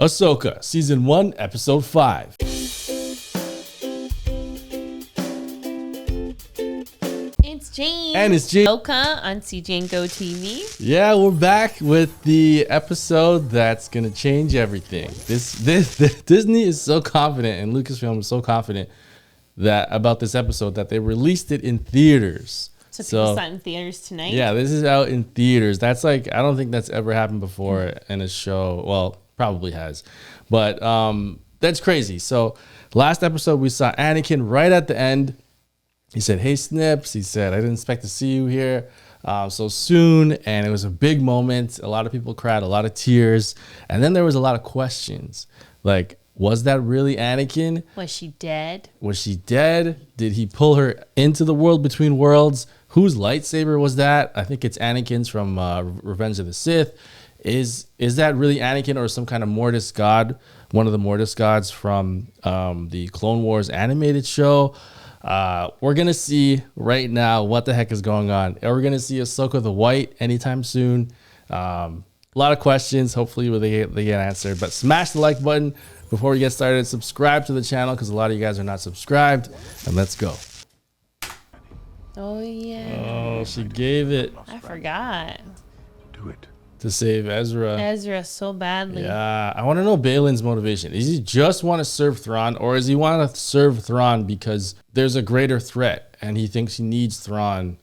Ahsoka, Season 1, Episode 5. It's Jane. And it's Jane. Ahsoka on CJ and Go TV. Yeah, we're back with the episode that's going to change everything. This Disney is so confident, and Lucasfilm is so confident that about this episode that they released it in theaters. So people saw it in theaters tonight? Yeah, this is out in theaters. That's like, I don't think that's ever happened before in a show. Well, probably has. But that's crazy. So last episode, we saw Anakin right at the end. He said, "Hey, Snips." He said, "I didn't expect to see you here so soon." And it was a big moment. A lot of people cried, a lot of tears. And then there was a lot of questions. Like, was that really Anakin? Was she dead? Was she dead? Did he pull her into the world between worlds? Whose lightsaber was that? I think it's Anakin's from Revenge of the Sith. Is that really Anakin or some kind of Mortis god? One of the Mortis gods from the Clone Wars animated show. We're going to see right now what the heck is going on. We're going to see Ahsoka the White anytime soon. A lot of questions. Hopefully they get answered. But smash the like button before we get started. Subscribe to the channel because a lot of you guys are not subscribed. And let's go. Oh, yeah. Oh, she gave it. I forgot. Do it. To save Ezra. Ezra so badly. Yeah, I want to know Balin's motivation. Does he just want to serve Thrawn, or does he want to serve Thrawn because there's a greater threat and he thinks he needs Thrawn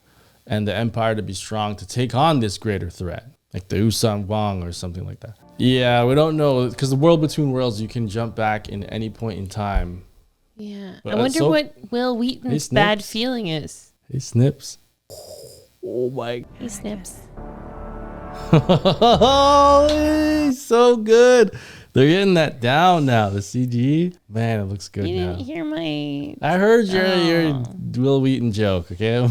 and the Empire to be strong to take on this greater threat, like the Usam Wong or something like that? Yeah, we don't know because the world between worlds, you can jump back in any point in time. Yeah, But I wonder what Will Wheaton's bad feeling is. Hey, Snips. Oh my. Hey, Snips. Oh, he's so good. They're getting that down now. The CG, man, it looks good You now. didn't hear my... I heard your Will Wheaton joke. Okay.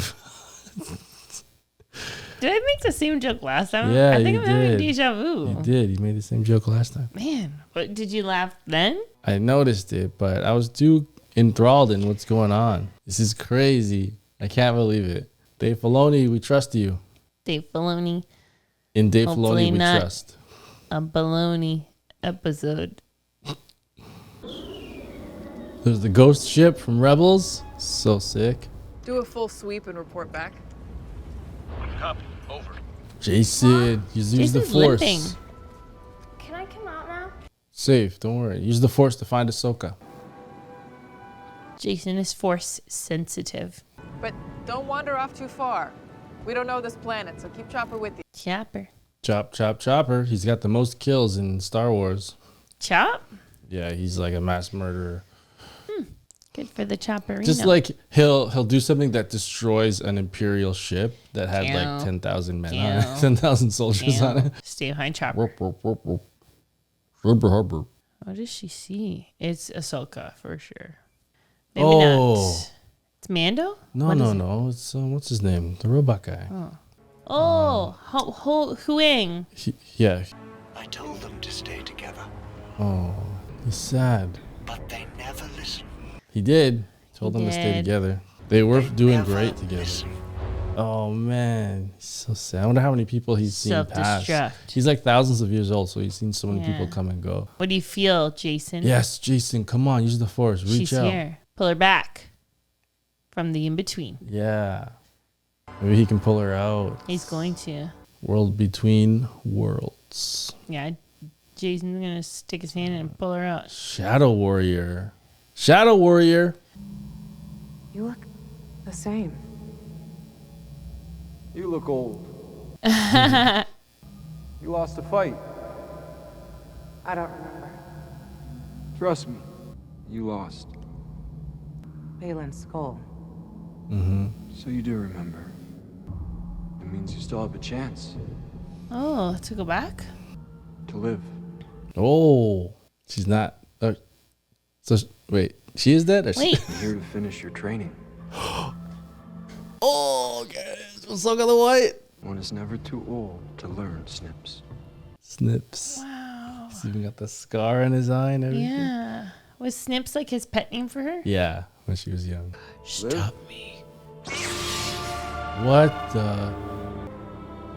Did I make the same joke last time? Yeah, I think you I'm having did. deja vu. You did. You made the same joke last time. Man, what, did you laugh then? I noticed it, but I was too enthralled in what's going on. This is crazy. I can't believe it. Dave Filoni, we trust you. Dave Filoni. In Dave Hopefully Filoni, we not trust. A baloney episode. There's the ghost ship from Rebels. So sick. Do a full sweep and report back. Copy. Over. Jacen, use the Jason's Force. limping. Can I come out now? Safe, don't worry. Use the Force to find Ahsoka. Jacen is force sensitive. But don't wander off too far. We don't know this planet, so keep Chopper with you. Chopper. Chop, chop, chopper. He's got the most kills in Star Wars. Chop? Yeah, he's like a mass murderer. Good for the Chopperino. Just like he'll do something that destroys an Imperial ship that had like Ew. 10,000 men on Ew. it, 10,000 soldiers on it. Stay behind Chopper. Rup, rup, rup, rup. Rubber, rubber. What does she see? It's Ahsoka for sure. Maybe Oh. not. It's Mando? No, What no, is it? no. It's what's his name? The robot guy. Oh, Huang. Yeah. I told them to stay together, Oh, he's sad. but they never listen. He did. Told them to stay did. together. They were doing Never great together. listen. Oh man, he's so sad. I wonder how many people he's seen pass. Self-destruct. He's like thousands of years old, so he's seen so many people Yeah. come and go. What do you feel, Jacen? Yes, Jacen, come on, use the Force. Reach She's out. here. Pull her back from the in-between. Yeah. Maybe he can pull her out. He's going to. World between worlds. Yeah, Jason's going to stick his hand in and pull her out. Shadow Warrior. Shadow Warrior. You look the same. You look old. You lost a fight. I don't remember. Trust me, you lost. Balin's skull. So you do remember. It means you still have a chance Oh, to go back? to live. Oh, she's not. Wait, she is dead? Or Wait. I'm here to finish your training. Oh, okay. Ahsoka the White. One is never too old to learn, Snips. Snips. Wow. He's even got the scar in his eye and everything. Yeah. Was Snips like his pet name for her? Yeah, when she was young. Stop me. What the?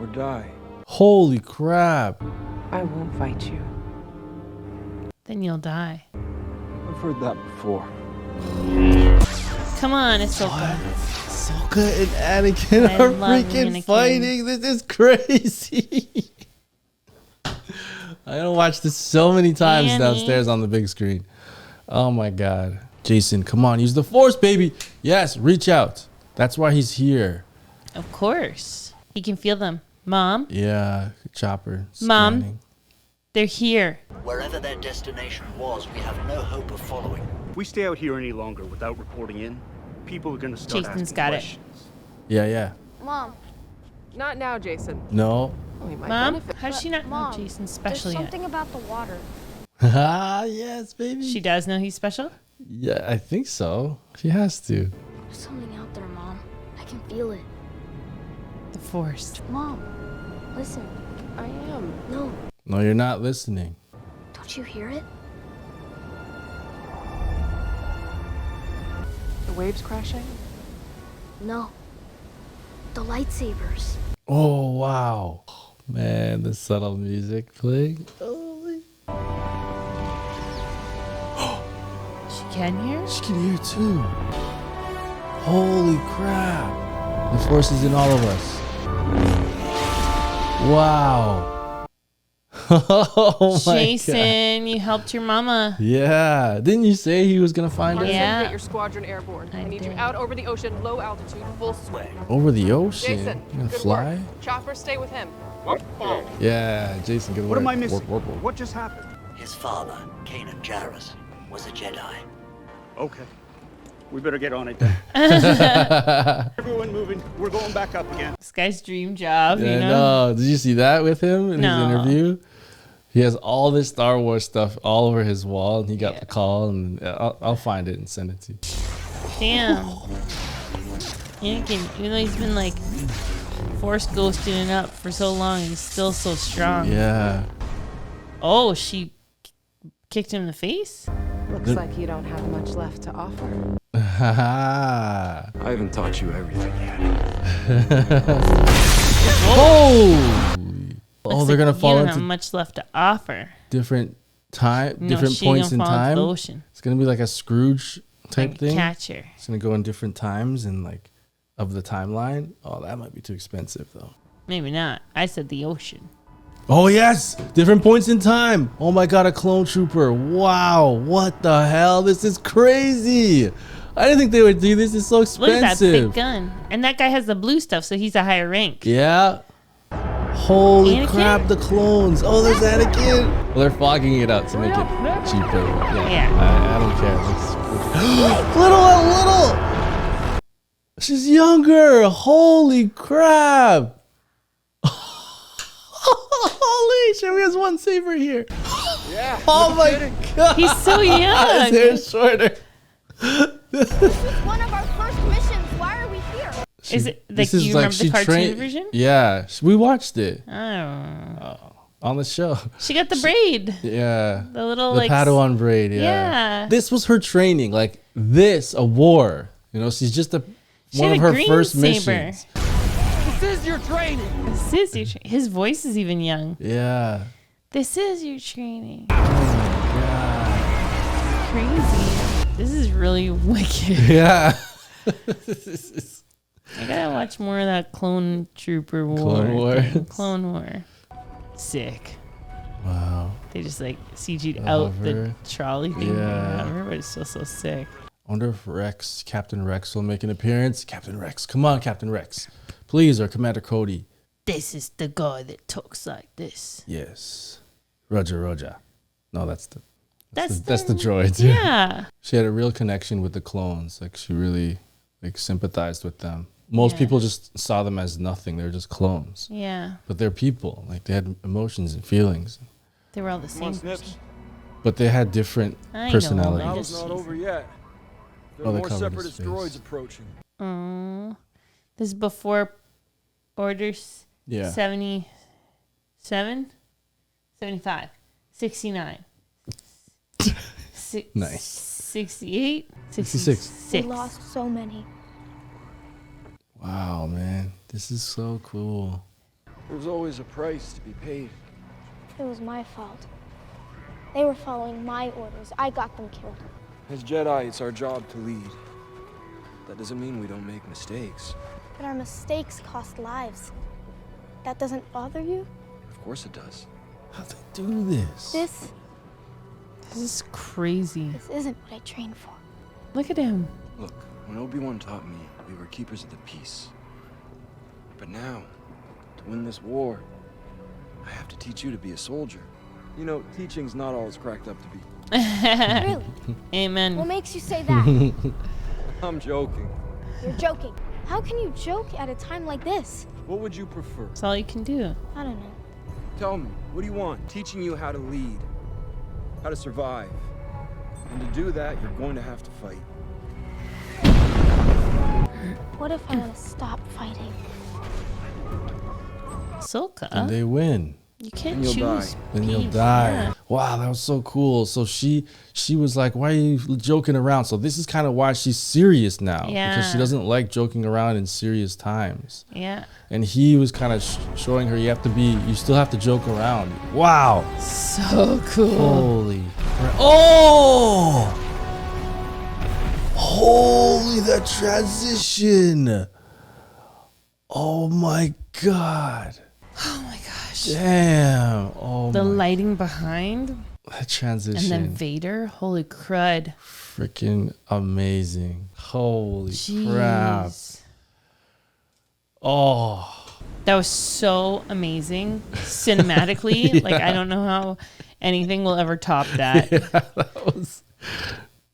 Or die. Holy crap. I won't fight you. Then you'll die. I've heard that before. Come on, Ahsoka. Ahsoka and Anakin I are love freaking Anakin. fighting. This is crazy. I gotta watch this so many times Annie. downstairs on the big screen. Oh my god. Jacen, come on, use the Force, baby. Yes, reach out. That's why he's here. Of course. He can feel them. Mom, Yeah, Chopper. Mom. scanning. they're here. Wherever their destination was, we have no hope of following. If we stay out here any longer without reporting in, people are going to start Jacen's asking got it. questions. Yeah. Mom, Not now, Jacen. No. We might Mom, benefit. how does she not know Mom, Jason's there's special yet? something about the water. Ah, yes, baby. She does know he's special? Yeah, I think so. She has to. There's something out there, Mom. I can feel it. The Force. Mom, listen. I am. No, No, you're not listening. don't you hear it? The waves crashing? No. The lightsabers. Oh, wow. Man, the subtle music playing. Holy. She can hear? She can hear too. Holy crap. The Force is in all of us. Wow. Oh my god. Jason, you helped your mama. Yeah. Didn't you say he was going to find her? Yeah. Get your squadron airborne. I need you did. out over the ocean, low altitude, full swing. Over the ocean? Jacen, You gonna good fly? work. Chopper, stay with him. Yeah, Jason, good work. What am I missing? Work. What just happened? His father, Kanan Jarrus, was a Jedi. Okay. We better get on it then. Everyone moving. We're going back up again. This guy's dream job, Yeah, you know? no. Did you see that with him in No. his interview? He has all this Star Wars stuff all over his wall, and he got the call, and I'll find it and send it to you. Damn. Anakin, even though he's been like Force ghosting it up for so long, he's still so strong. Yeah. Oh, she kicked him in the face? Looks like you don't have much left to offer. Haha. I haven't taught you everything yet. Oh! Oh, Looks they're like gonna fall you don't have into much left to offer. different time, No, different she points in gonna fall into time. the ocean. It's gonna be like a Scrooge type Like, thing. catch her. It's gonna go in different times and like of the timeline. Oh, that might be too expensive though. Maybe not. I said the ocean. Oh yes, different points in time. Oh my god, a clone trooper. Wow, what the hell? This is crazy. I didn't think they would do this. It's so Look at that expensive. big gun. And that guy has the blue stuff, so he's a higher rank. Yeah. Holy Anakin? crap, the clones. Oh, there's Anakin. Well, they're fogging it up to make it cheaper. Yeah. I don't care. Little. She's younger. Holy crap. Holy shit, we has one saber here. Yeah. Oh my god. He's so His young. hair's shorter. This is one of our first missions. Why are we here? Is it like This is you like remember the she cartoon trained- version? Yeah, we watched it I don't know. on the show. She got the braid. Yeah. The little The like Padawan braid, yeah. Yeah. This was her training, like this, a war. You know, she's just She one had of a her green first saber. missions. This is your training. This is your his voice is even young. Yeah. This is your training. Yeah. Crazy. This is really wicked. Yeah. I gotta watch more of that Clone Trooper War. Clone Wars. thing. Clone War. Sick. Wow. They just like CG'd The out the hover. trolley thing. Yeah. Everybody's still so sick. I wonder if Captain Rex will make an appearance. Captain Rex. Come on, Captain Rex. Please, or Commander Cody. This is the guy that talks like this. Yes. Roger. No, that's the That's the droids. Yeah. She had a real connection with the clones. Like she really like sympathized with them. Most Yeah. people just saw them as nothing. They're just clones. Yeah. But they're people. Like they had emotions and feelings. They were all the Come on, same. Snips. But they had different I know, personalities. I Battle's just- not over yet. There Oh, are they more covered his separatist face. droids approaching. Oh. This is before orders Yeah. 77? 75. 69. Nice. 68? 66. We lost so many. Wow, man. This is so cool. There's always a price to be paid. It was my fault. They were following my orders. I got them killed. As Jedi, it's our job to lead. That doesn't mean we don't make mistakes. But our mistakes cost lives. That doesn't bother you? Of course it does. How'd they do this? This This is crazy. isn't what I trained for. Look at him. Look, when Obi-Wan taught me, we were keepers of the peace. But now, to win this war, I have to teach you to be a soldier. You know, teaching's not all it's cracked up to be. Really? Amen. What makes you say that? I'm joking. You're joking. How can you joke at a time like this? What would you prefer? That's all you can do. I don't know. Tell me, what do you want? Teaching you how to lead, how to survive. And to do that, you're going to have to fight. What if I want to stop fighting? Ahsoka. And they win. You can't And you'll choose. Then you'll peace. die. Yeah. Wow, that was so cool. So she was like, why are you joking around? So this is kind of why she's serious now. Because she Yeah. doesn't like joking around in serious times. Yeah. And he was kind of showing her you still have to joke around. Wow. So cool. Holy crap. Oh! Holy, that transition. Oh my God. Oh my gosh. Damn. Oh The my. lighting behind. That transition. And then Vader. Holy crud. Freaking amazing. Holy crap. Jeez. Oh. That was so amazing cinematically. Yeah. Like, I don't know how anything will ever top that. That was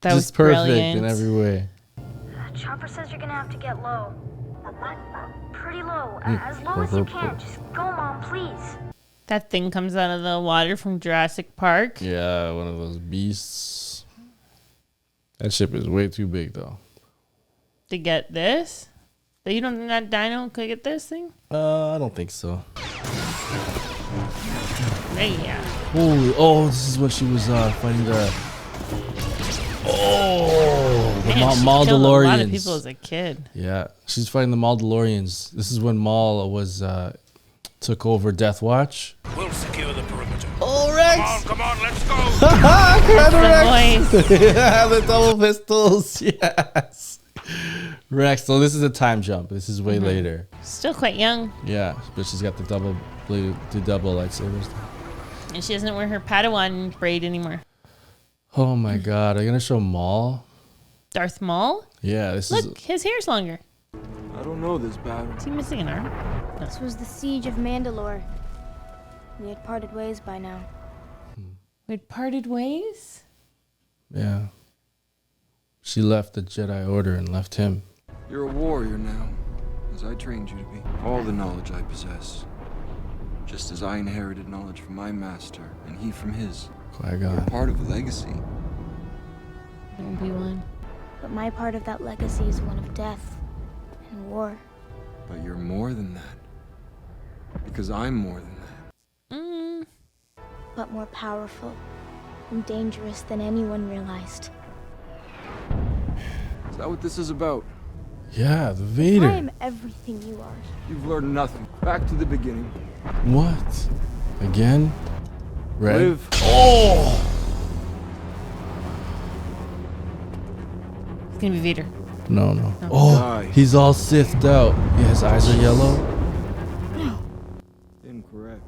That was just perfect brilliant. in every way. Chopper says you're gonna have to get low. Pretty low. As low as you can. Just go, Mom, please. That thing comes out of the water from Jurassic Park. Yeah, one of those beasts. That ship is way too big though. To get this? But you don't think that dino could get this thing? I don't think so. Yeah. Holy, oh, this is when she was fighting the Man, she killed a Maldalorians. lot of people as a kid. Yeah, she's fighting the Maldalorians. This is when Maul was took over Death Watch. We'll secure the perimeter. Oh, Rex! Come on, let's go. That's the voice. Yeah, the double pistols. Yes. Rex. So this is a time jump. This is way later. Still quite young. Yeah, but she's got the double lightsabers. And she doesn't wear her Padawan braid anymore. Oh my God! Are you gonna show Maul? Darth Maul? Yeah, this Look, is. his hair's longer. I don't know this battle. Is he missing an arm? This was the siege of Mandalore. We had parted ways by now. We'd parted ways? Yeah. She left the Jedi Order and left him. You're a warrior now, as I trained you to be. All the knowledge I possess. Just as I inherited knowledge from my master, and he from his. You're Qui-Gon. part of a legacy. Obi-Wan. But my part of that legacy is one of death and war. But you're more than that. Because I'm more than that. But more powerful and dangerous than anyone realized. Is that what this is about? Yeah, the Vader. I am everything you are. You've learned nothing. Back to the beginning. What? Again? Red? Live. Oh! It's gonna be Vader. No. Oh, Die. he's all Sithed out. Yeah, his eyes are yellow. Incorrect.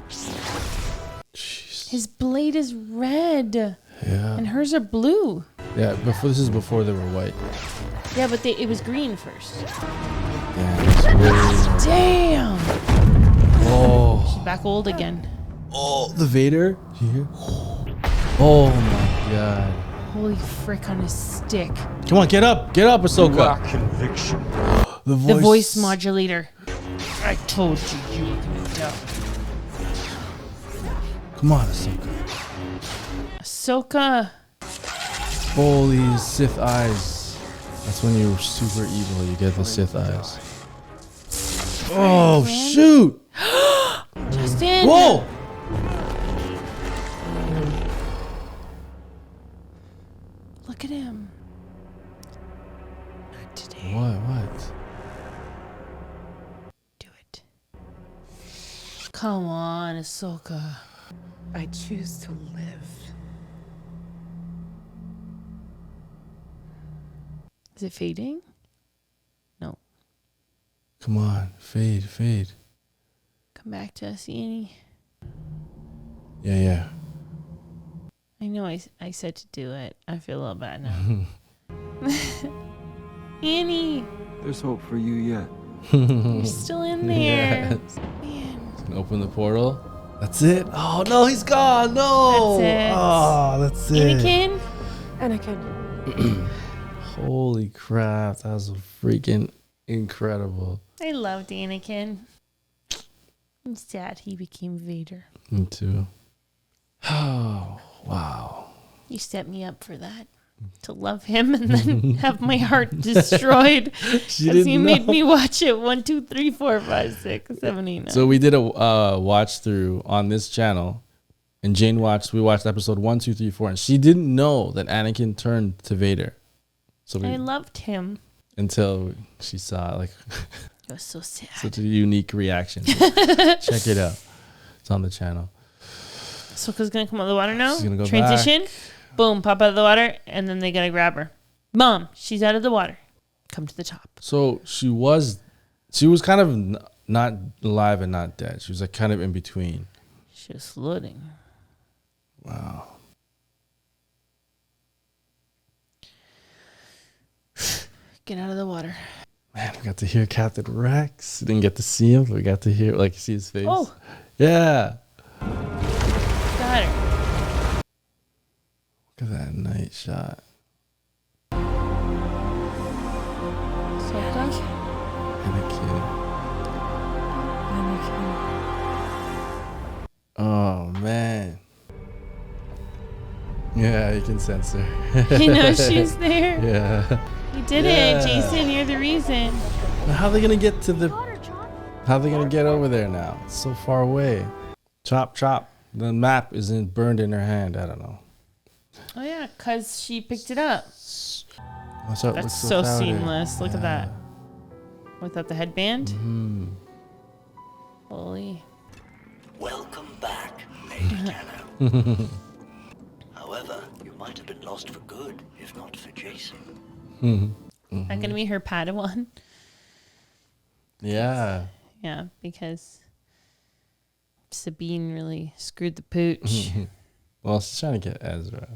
Jeez. His blade is red. Yeah. And hers are blue. Yeah, this is before they were white. Yeah, but it was green first. Damn, it's weird. Damn! Oh. Back old again. Oh, the Vader? You hear? Oh my God. Holy frick on his stick. Come on, get up, Ahsoka. Lack conviction. The The voice modulator. I told you you were gonna die. Come on, Ahsoka. Ahsoka. Holy Sith eyes. That's when you're super evil. You get the Sith eyes. Oh shoot! Justin. Whoa! Look at him. Not today. What? Do it. Come on, Ahsoka. I choose to live. Is it fading? No. Come on, fade. Come back to us, Annie. Yeah. I know I said to do it. I feel a little bad now. Annie, There's hope for you yet. you're still in there. Yes. Man. Can open the portal. That's it. Oh no, he's gone. No. That's it. Oh, that's it. Anakin? Anakin. Holy crap, that was freaking incredible. I loved Anakin. I'm sad he became Vader. Me too. Oh, wow. You set me up for that. To love him and then have my heart destroyed because he made me watch it 1, 2, 3, 4, 5, 6, 7, 8, 9. So we did a watch through on this channel, and Jane we watched episode 1, 2, 3, 4, and she didn't know that Anakin turned to Vader. So I loved him. until she saw it, like It was so sad. such a unique reaction. Check it out. It's on the channel. Ahsoka's gonna come out of the water now. She's gonna go Transition. back. Boom, pop out of the water, and then they gotta grab her. Mom, she's out of the water. Come to the top. So she was kind of not alive and not dead. She was like kind of in between. She was floating. Wow. Get out of the water. Man, we got to hear Captain Rex. Didn't get to see him, but we got to hear, like, see his face. Oh. Yeah. Got her. Look at that night shot. Ahsoka. Anakin. Oh, man. Yeah, you can sense her. I know she's there. Yeah. You did Yeah. it, Jacen. You're the reason. How are they going to get to the... How are they going to get over there now? It's so far away. Chop, chop. The map isn't burned in her hand. I don't know. Oh yeah, cause she picked it up. What's up? That's so seamless. Look at that. Without the headband. Mm-hmm. Holy. Welcome back, Lady Canno. However, you might have been lost for good, if not for Jacen. Mm-hmm. Not gonna be her Padawan. Yeah. Yeah, because Sabine really screwed the pooch. Well, she's trying to get Ezra.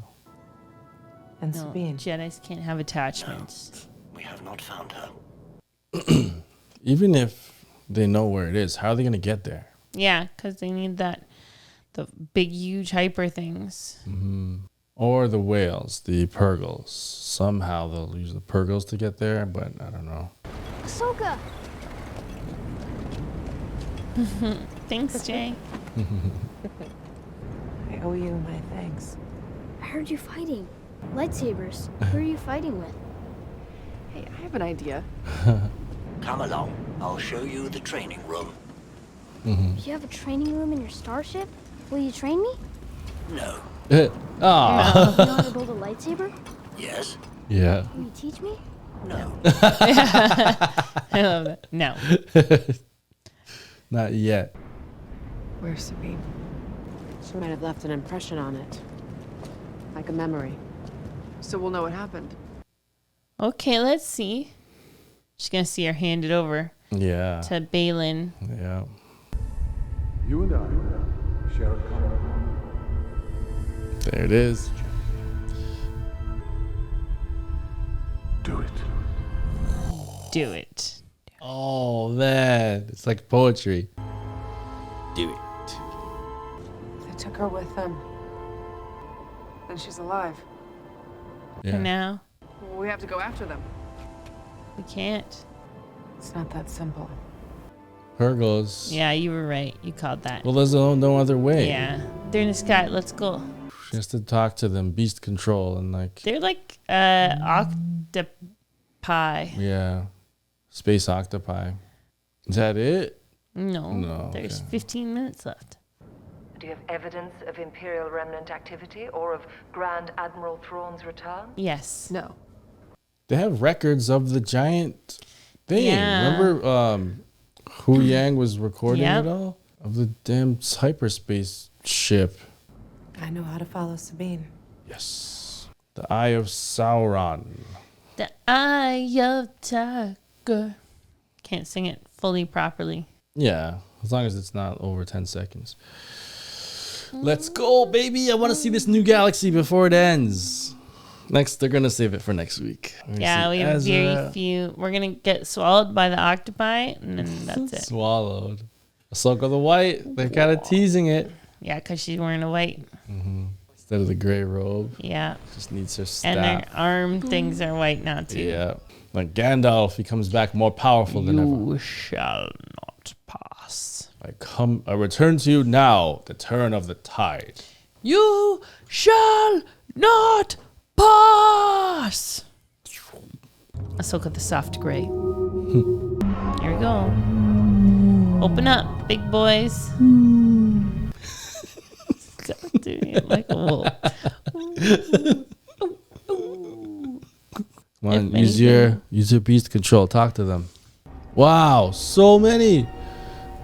And No, Sabine. Jedis can't have attachments. We have not found her. Even if they know where it is, how are they going to get there? Yeah, because they need the big, huge hyper things. Mm-hmm. Or the whales, the Purgles. Somehow they'll use the Purgles to get there, but I don't know. Ahsoka! Thanks, Jay. I owe you my thanks. I heard you fighting. Lightsabers. Who are you fighting with? Hey, I have an idea. Come along. I'll show you the training room. You have a training room in your starship? Will you train me? No. Ah. You know how to build a lightsaber? Yes? Yeah. Will you teach me? No. I love that. No. Not yet. Where's Sabine? She might have left an impression on it. Like a memory. So we'll know what happened. Okay, let's see. She's gonna see her handed over Yeah. to Balin. Yeah. You and I share a common. There it is. Do it. Do it. Oh, man. It's like poetry. Do it. They took her with them. And she's alive. For Yeah. now, We have to go after them. we can't. It's not that simple. Purgles. Yeah, you were right. You called that. Well, there's no other way. Yeah, they're in the sky. Let's go. She has to talk to them, beast control, and like, They're like octopi. yeah, space octopi. Is that it? No, No, there's okay. 15 minutes left. Do you have evidence of Imperial remnant activity or of Grand Admiral Thrawn's return? Yes. No. They have records of the giant thing. Yeah. Remember, Hu Yang was recording Yep. it all of the damn hyperspace ship. I know how to follow Sabine. Yes. The Eye of Sauron. The Eye of Tiger. Can't sing it fully properly. Yeah, as long as it's not over 10 seconds. Let's go, baby. I want to see this new galaxy before it ends. Next, they're going to save it for next week. Yeah, we have very few. We're going to get swallowed by the octopi, and then that's it. Swallowed. Ahsoka the White. They're kind of teasing it. Yeah, because she's wearing a white. Instead of the gray robe. Yeah. Just needs her staff. And their arm things are white now, too. Yeah. Like Gandalf, he comes back more powerful than ever. You shall not pass. I return to you now, the turn of the tide. You shall not pass. Ahsoka the soft gray. Here we go. Open up, big boys. God, dude, like a wolf. Come on, use your beast control. Talk to them. Wow, so many.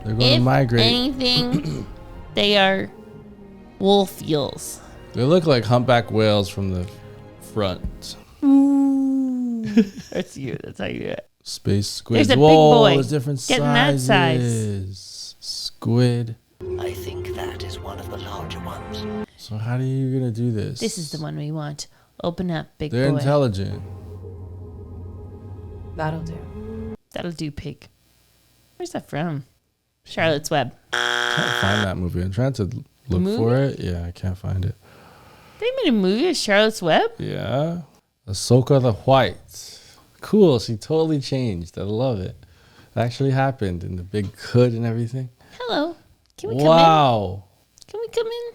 They're going to migrate. Anything, they are wolf eels. They look like humpback whales from the front. That's you. That's how you do it. Space squids. There's a Whoa, big boy. there's different Getting that sizes. Squid. I think that is one of the larger ones. So how are you going to do this? This is the one we want. Open up, big They're boy. intelligent. That'll do. That'll do, pig. Where's that from? Charlotte's Web. Can't find that movie. I'm trying to look for it. Yeah, I can't find it. They made a movie of Charlotte's Web? Yeah. Ahsoka the White. Cool. She totally changed. I love it. It actually happened in the big hood and everything. Hello. Can we come in? Wow. Can we come in?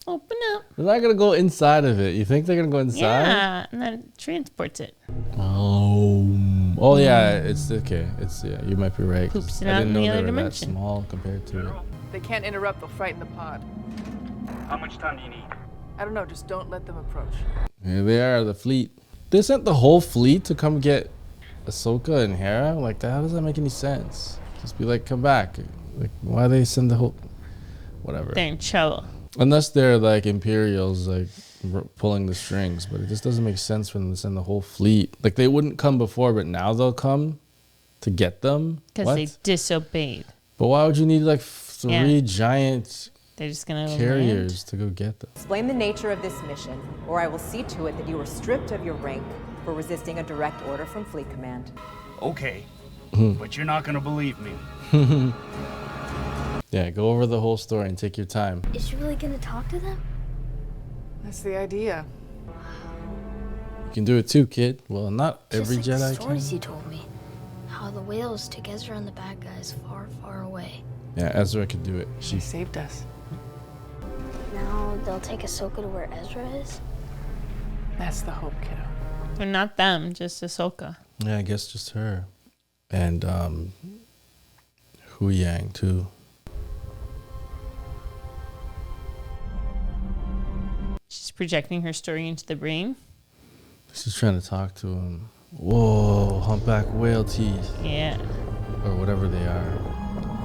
Open up. They're not going to go inside of it. You think they're going to go inside? Yeah, and then it transports it. Oh yeah, it's okay. It's yeah, you might be right. Poops it I out didn't in know the they other were that dimension. small compared to it. They can't interrupt, they'll frighten the pod. How much time do you need? I don't know, just don't let them approach. Here they are, the fleet. They sent the whole fleet to come get Ahsoka and Hera? Like, that, how does that make any sense? Just be like, come back. Like, why they send the whole... Whatever. They're in trouble. Unless they're, like, Imperials, like, pulling the strings. But it just doesn't make sense for them to send the whole fleet. Like, they wouldn't come before, but now they'll come to get them? Because they disobeyed. But why would you need, like, three giant... They're just going to carriers to go get them? Explain the nature of this mission, or I will see to it that you are stripped of your rank for resisting a direct order from Fleet Command. Okay, but you're not gonna believe me. Yeah, go over the whole story and take your time. Is she really gonna talk to them? That's the idea. You can do it too, kid. Well, not every Just like the Jedi stories can. you told me. How the whales took Ezra and the bad guys far, far away. Yeah, Ezra could do it. She saved us. Now they'll take Ahsoka to where Ezra is? That's the hope, kiddo. But not them, just Ahsoka. Yeah, I guess just her. And Hu Yang too. She's projecting her story into the brain. She's trying to talk to him. Whoa, humpback whale teeth. Yeah. Or whatever they are.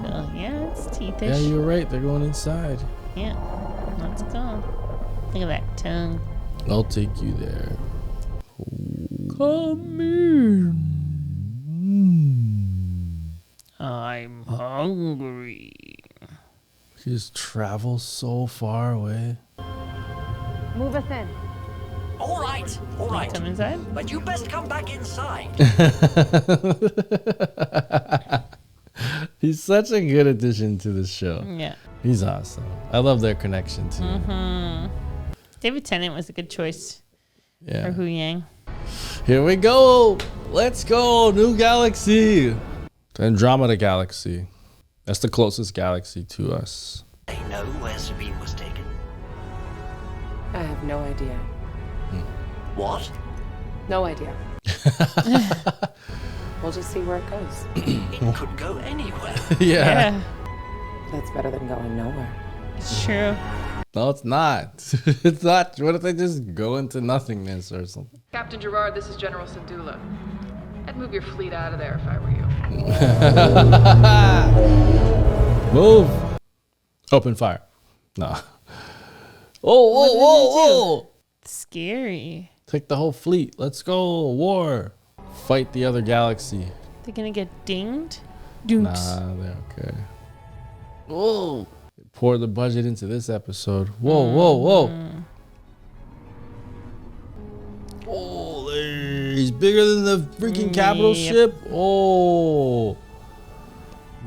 So, yeah, it's teethish. Yeah, you're right. They're going inside. Yeah. Let's go. Look at that tongue. I'll take you there. Come in. I'm hungry. She just travels so far away. Move us in. All right, all right. Come inside? But you best come back inside. He's such a good addition to the show. Yeah. He's awesome. I love their connection too. David Tennant was a good choice Yeah. for Hu Yang. Here we go. Let's go. New galaxy. The Andromeda Galaxy. That's the closest galaxy to us. They know where Sabine was taken. I have no idea. What? No idea. We'll just see where it goes. It could go anywhere. Yeah. That's better than going nowhere. It's true. No, it's not. It's not. What if they just go into nothingness or something? Captain Gerard, this is General Syndulla. I'd move your fleet out of there if I were you. Move. Open fire. No. Whoa. Scary. Take the whole fleet. Let's go. War. Fight the other galaxy. They're gonna get dinged? Doomed. Nah, they're okay. Whoa. Pour the budget into this episode. Whoa. Oh, he's bigger than the freaking capital ship. Oh.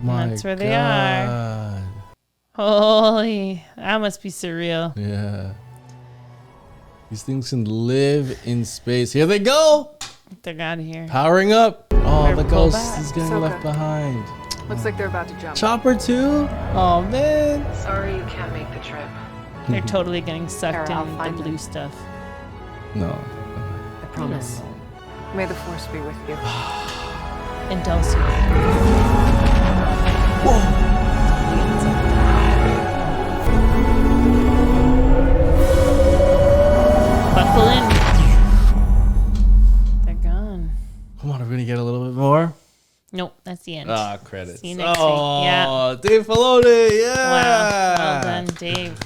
My That's where they are. Holy, that must be surreal. Yeah. These things can live in space. Here they go. They're out of here. Powering up. Oh, the pull ghost back. is getting left behind. Looks like they're about to jump. Chopper too? Oh, man. Sorry you can't make the trip. They're totally getting sucked I'll in the find blue them. stuff. No. I promise. May the force be with you. And Dulcie. Buckle in. They're gone. Come on, are we going to get a little bit more? Nope, that's the end. Ah, credits. See you next week. Yeah. Dave Filoni. Yeah. Wow. Well done, Dave.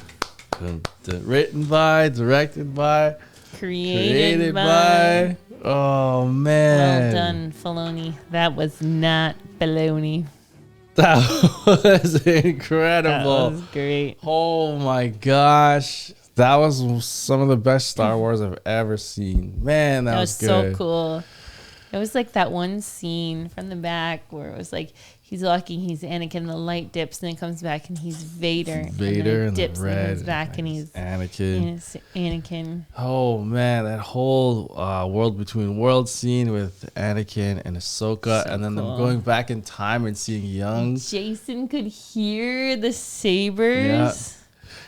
Written by, directed by, Created by. Oh, man. Well done, Filoni. That was not baloney. That was incredible. That was great. Oh my gosh. That was some of the best Star Wars I've ever seen. Man, that was good. So cool. It was like that one scene from the back where it was like he's Anakin, the light dips, and then comes back and he's Vader. Vader and then it and dips the red. and comes back and he's Anakin. and it's Anakin. Oh man, that whole world between worlds scene with Anakin and Ahsoka, and then them going back in time and seeing young Jacen could hear the sabers. Yeah.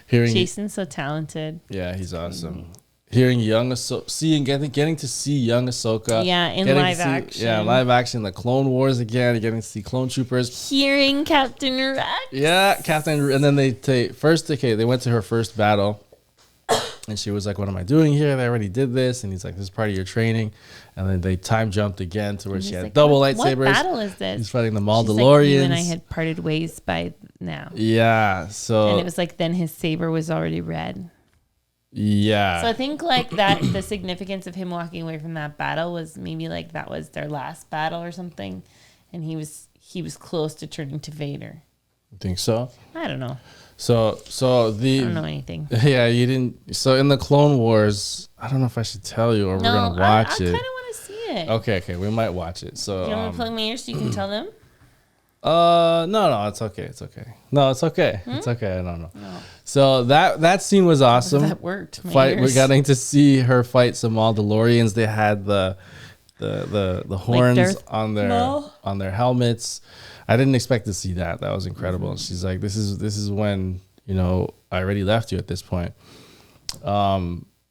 Hearing Jacen's so talented. Yeah, he's awesome. Hearing young Ahsoka, getting to see young Ahsoka. Yeah, in live action. Yeah, live action, the Clone Wars again, getting to see clone troopers. Hearing Captain Rex. Yeah, Captain, and then they went to her first battle, and she was like, "What am I doing here? They already did this," and he's like, "This is part of your training." And then they time jumped again to where she had like, double what lightsabers. What battle is this? He's fighting the She's Mandalorians. like, you and I had parted ways by now. Yeah, so and it was like then his saber was already red. Yeah. So I think like that the significance of him walking away from that battle was maybe like that was their last battle or something, and he was close to turning to Vader. You think so? I don't know. So the I don't know anything. Yeah, you didn't. So in the Clone Wars, I don't know if I should tell you or we're gonna watch it. I kind of want to see it. Okay, we might watch it. So you want to plug my ears so you can tell them? No, it's okay. No, it's okay. It's okay. I don't know. No. So that scene was awesome. That worked. We're getting to see her fight some Mandalorians. They had the horns on their helmets. I didn't expect to see that. That was incredible. Mm-hmm. She's like, this is when, I already left you at this point.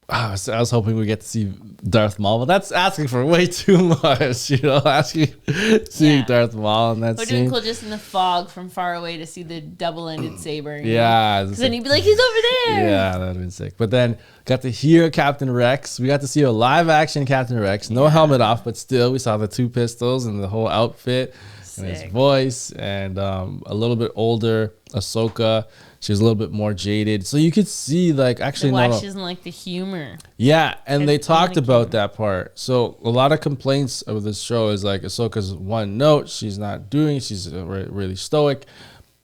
I was hoping we get to see Darth Maul, but that's asking for way too much, seeing Darth Maul in that scene. We're doing cool just in the fog from far away to see the double-ended saber. Yeah. Because then he'd be like, he's over there. Yeah, that would have been sick. But then got to hear Captain Rex. We got to see a live-action Captain Rex. No helmet off, but still we saw the two pistols and the whole outfit. Sick. And his voice. And a little bit older Ahsoka. She was a little bit more jaded. So you could see, like, actually, why she doesn't like the humor. Yeah, and they talked about that part. So a lot of complaints of this show is, like, Ahsoka's one note. She's not doing it. She's really stoic.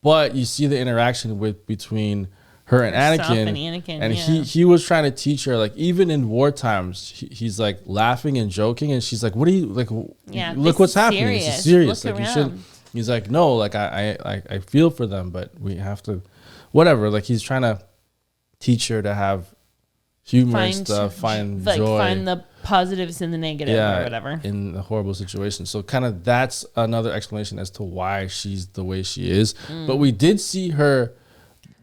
But you see the interaction between her and Anakin. And he was trying to teach her, like, even in war times, he's, like, laughing and joking. And she's like, what are you, like, look what's happening. This is serious. Look like, around. you shouldn't. He's like, no, like, I feel for them, but we have to... Whatever, like he's trying to teach her to have humor and stuff, find joy. Find the positives in the negative or whatever. In a horrible situation. So kind of that's another explanation as to why she's the way she is. But we did see her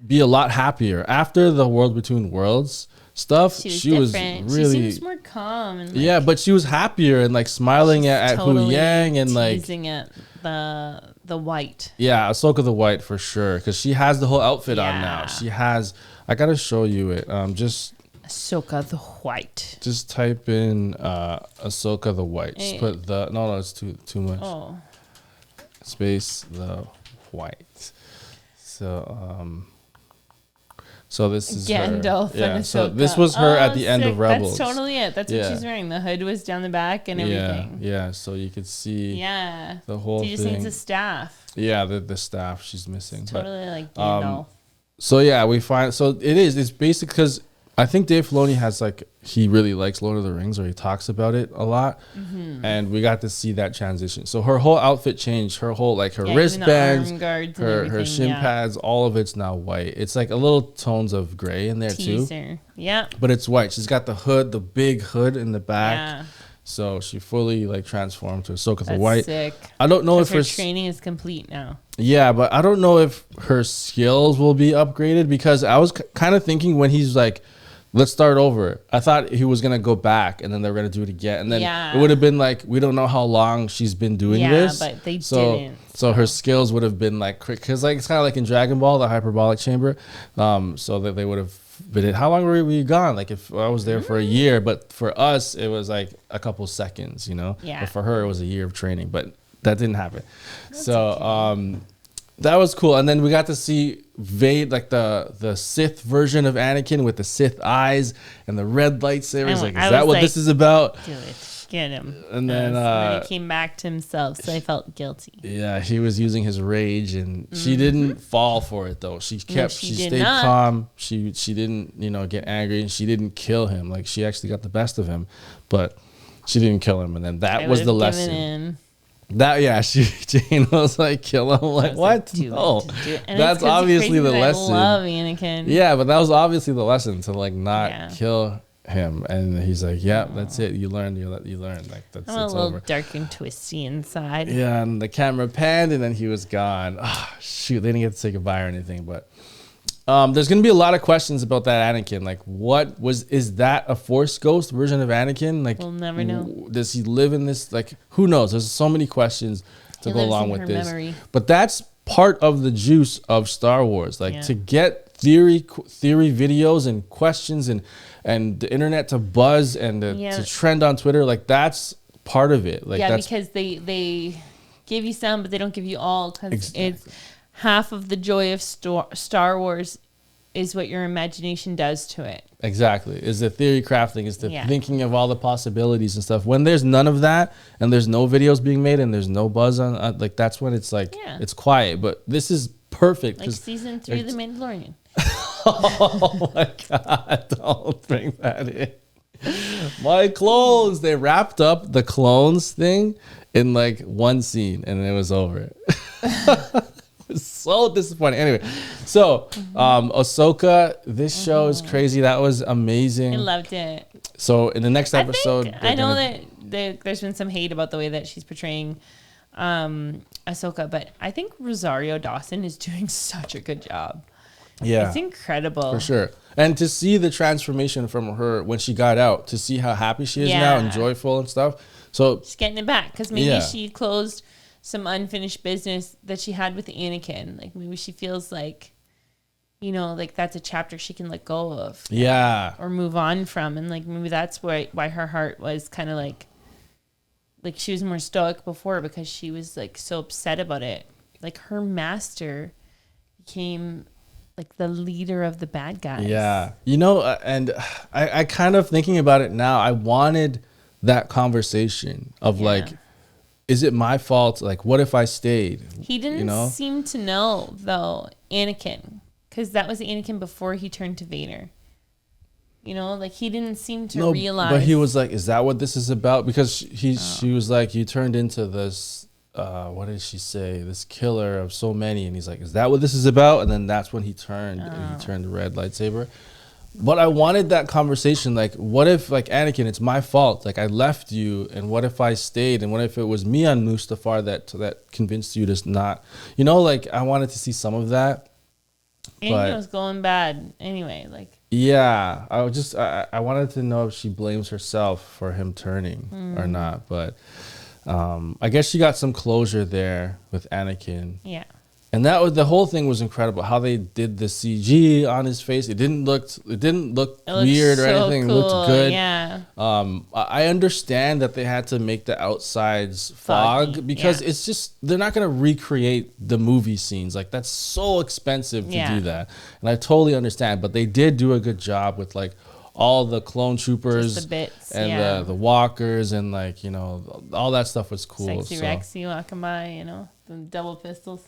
be a lot happier. After the World Between Worlds stuff, she was really... She seems more calm. And yeah, but she was happier and like smiling at Hu Yang and like... teasing at the white. Yeah, Ahsoka the white for sure, because she has the whole outfit on now. She has. I gotta show you it. Just Ahsoka the white. Just type in Ahsoka the white. Just put the no, it's too much. Oh. Space the white. So So this is Gandalf her. Yeah. and So Ahsoka. this was her at the end of Rebels. That's totally it. That's what she's wearing. The hood was down the back and everything. Yeah. So you could see. Yeah. The whole thing. She just needs a staff. Yeah, the staff she's missing. It's totally like Gandalf. So yeah, we find it's basic because I think Dave Filoni has he really likes Lord of the Rings, or he talks about it a lot, and we got to see that transition. So her whole outfit changed, her whole her wristbands, her shin pads, all of it's now white. It's like a little tones of gray in there too. Yeah, but it's white. She's got the hood, the big hood in the back. Yeah. So she fully transformed to Ahsoka the White. Sick. I don't know if her training is complete now. Yeah, but I don't know if her skills will be upgraded, because I was kind of thinking when he's like, let's start over. I thought he was going to go back and then they were going to do it again. And then it would have been we don't know how long she's been doing this. Yeah, but they didn't. So her skills would have been because it's kind of like in Dragon Ball, the hyperbolic chamber. So that they would have been how long were we gone? If I was there for a year, but for us, it was a couple seconds, Yeah. But for her, it was a year of training, but that didn't happen. That's okay. That was cool. And then we got to see Vader, the Sith version of Anakin with the Sith eyes and the red lightsabers. Is that what this is about? Do it. Get him. And then he came back to himself, so I felt guilty. Yeah, he was using his rage, and she didn't fall for it though. She stayed calm. She didn't, get angry, and she didn't kill him. She actually got the best of him, but she didn't kill him. And then that was the lesson. Jane was kill him. What? No, that's obviously the lesson. I love Anakin. Yeah, but that was obviously the lesson to not kill him. And he's like, yeah, that's it. You learned. You learned. That's I'm a little dark and twisty inside. Yeah, and the camera panned, and then he was gone. Oh, shoot, they didn't get to say goodbye or anything, but. There's going to be a lot of questions about that Anakin. Is that a Force ghost version of Anakin? We'll never know. Does he live in this? Who knows? There's so many questions to go along with this. Memory. But that's part of the juice of Star Wars. To get theory videos and questions and the internet to buzz and to trend on Twitter. That's part of it. Because they give you some, but they don't give you all. Because it's half of the joy of Star Wars is what your imagination does to it. Exactly. Is the theory crafting, is the thinking of all the possibilities and stuff. When there's none of that and there's no videos being made and there's no buzz on, that's when it's it's quiet. But this is perfect. Season 3 of The Mandalorian. Oh my God. Don't bring that in. My clones. They wrapped up the clones thing in one scene and it was over. So disappointing. Anyway, so Ahsoka, this show is crazy. That was amazing. I loved it. So in the next episode, I know that there's been some hate about the way that she's portraying Ahsoka, but I think Rosario Dawson is doing such a good job. Yeah, it's incredible for sure. And to see the transformation from her when she got out, to see how happy she is now and joyful and stuff. So she's getting it back because maybe she closed some unfinished business that she had with Anakin. Maybe she feels that's a chapter she can let go of. Yeah. Or move on from. And maybe that's why her heart was kind of she was more stoic before because she was so upset about it. Her master became the leader of the bad guys. Yeah. And I kind of thinking about it now, I wanted that conversation of is it my fault? What if I stayed? He didn't seem to know, though, Anakin. Because that was Anakin before he turned to Vader. He didn't seem to realize. But he was is that what this is about? Because she was you turned into this, what did she say? This killer of so many. And he's is that what this is about? And then that's when he turned. And he turned the red lightsaber. But I wanted that conversation. What if, Anakin, it's my fault. I left you, and what if I stayed? And what if it was me on Mustafar that convinced you to not? I wanted to see some of that. Anakin was going bad anyway. Yeah, I wanted to know if she blames herself for him turning or not. But I guess she got some closure there with Anakin. Yeah. And that was the whole thing was incredible. How they did the CG on his face. It didn't look weird or anything. It looked good. Yeah. I understand that they had to make the outsides fog because it's just they're not gonna recreate the movie scenes. Like that's so expensive to do that. And I totally understand. But they did do a good job with like all the clone troopers Just the bits, and the walkers and like, you know, all that stuff was cool. Sexy Rexy walking by, you know, the double pistols.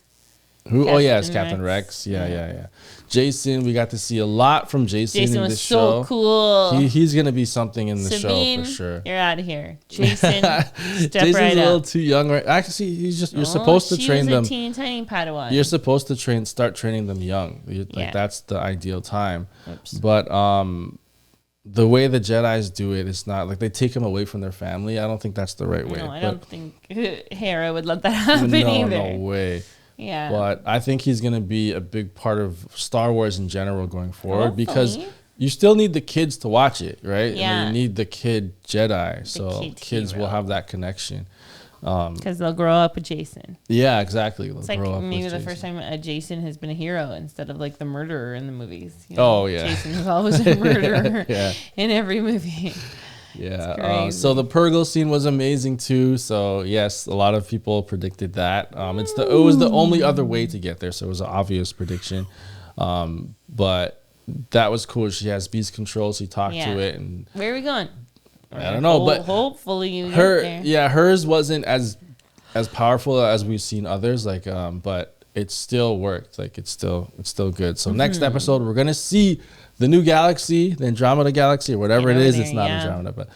Who? Oh yeah, it's Captain Rex. Yeah. Jacen, we got to see a lot from Jacen in was this so show. cool. He's gonna be something in the Sabine, show for sure. You're out of here, Jacen. Jason's right a little up. too young, right? Actually, he's just you're supposed to train them. She was a teeny tiny Padawan. You're supposed to start training them young. Like that's the ideal time. Oops. But the way the Jedis do it, it's not like they take them away from their family. I don't think that's the right way. No, I don't think Hera would let that happen either. No way. Yeah. But I think he's going to be a big part of Star Wars in general going forward because you still need the kids to watch it, right? Yeah. And you need the kid Jedi. So kid kids hero. will have that connection. Because they'll grow up with Jacen. Yeah, exactly. It's like maybe the first time a Jacen has been a hero instead of like the murderer in the movies. You know? Oh, yeah. Jacen is always a murderer in every movie. Yeah. So the Purgle scene was amazing too. So yes, a lot of people predicted that. It was the only other way to get there. So it was an obvious prediction. But that was cool. She has beast control. She talked to it. And where are we going? I don't know, but hopefully you get there. Yeah, hers wasn't as powerful as we've seen others. Like, but it still worked. Like it's still good. So next episode, we're gonna see the new galaxy, the Andromeda Galaxy, or whatever it is. It's not Andromeda, but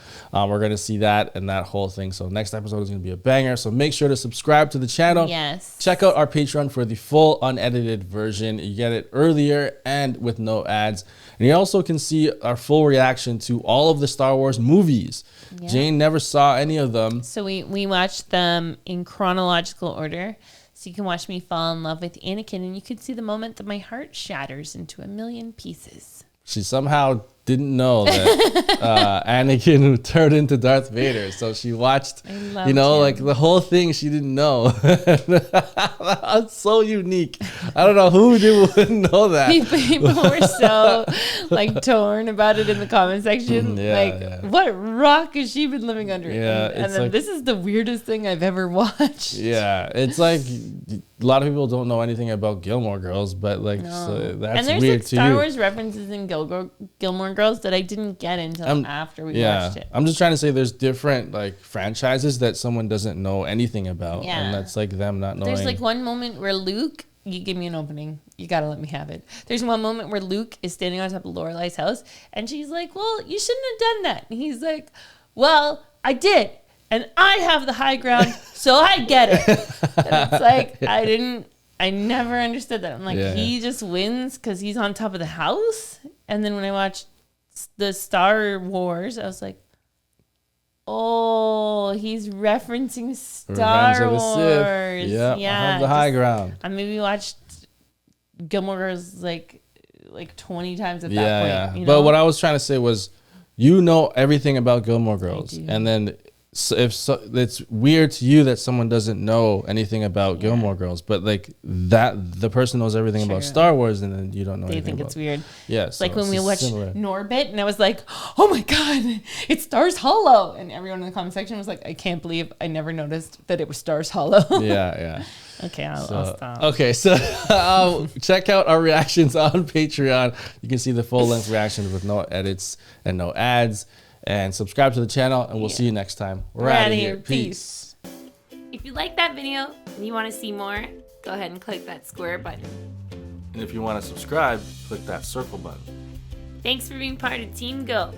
we're going to see that and that whole thing. So next episode is going to be a banger. So make sure to subscribe to the channel. Yes. Check out our Patreon for the full unedited version. You get it earlier and with no ads. And you also can see our full reaction to all of the Star Wars movies. Yeah. Jane never saw any of them. So we watched them in chronological order. So you can watch me fall in love with Anakin, and you can see the moment that my heart shatters into a million pieces. She somehow didn't know that Anakin turned into Darth Vader. So she watched, like the whole thing she didn't know. That's so unique. I don't know who wouldn't know that. People were so torn about it in the comment section. What rock has she been living under? Yeah, and then this is the weirdest thing I've ever watched. Yeah, it's like a lot of people don't know anything about Gilmore Girls, but so that's and weird there's to Star you. Wars references in Gilmore Girls that I didn't get until after we watched it. I'm just trying to say there's different franchises that someone doesn't know anything about, and that's them not knowing. There's one moment where Luke, you give me an opening, you gotta let me have it. There's one moment where Luke is standing on top of Lorelai's house, and she's like, "Well, you shouldn't have done that." And he's like, "Well, I did, and I have the high ground, so I get it." And it's I never understood that. I'm like, he just wins because he's on top of the house. And then when I watched the Star Wars, I was like, oh, he's referencing Star Wars. Yeah, I have the high ground. I maybe watched Gilmore Girls like 20 times at that point. You know? But what I was trying to say was, you know everything about Gilmore Girls, and then it's weird to you that someone doesn't know anything about Gilmore Girls, but the person knows everything about Star Wars, and then you don't know. They anything think it's about weird. Yeah, it's like when we watched Norbit, and I was like, "Oh my god, it's Stars Hollow!" And everyone in the comment section was like, "I can't believe I never noticed that it was Stars Hollow." Yeah. Okay, I'll stop. Okay, so check out our reactions on Patreon. You can see the full-length reactions with no edits and no ads. And subscribe to the channel, and we'll see you next time. We're out of here. Peace. If you like that video and you want to see more, go ahead and click that square button. And if you want to subscribe, click that circle button. Thanks for being part of Team Go.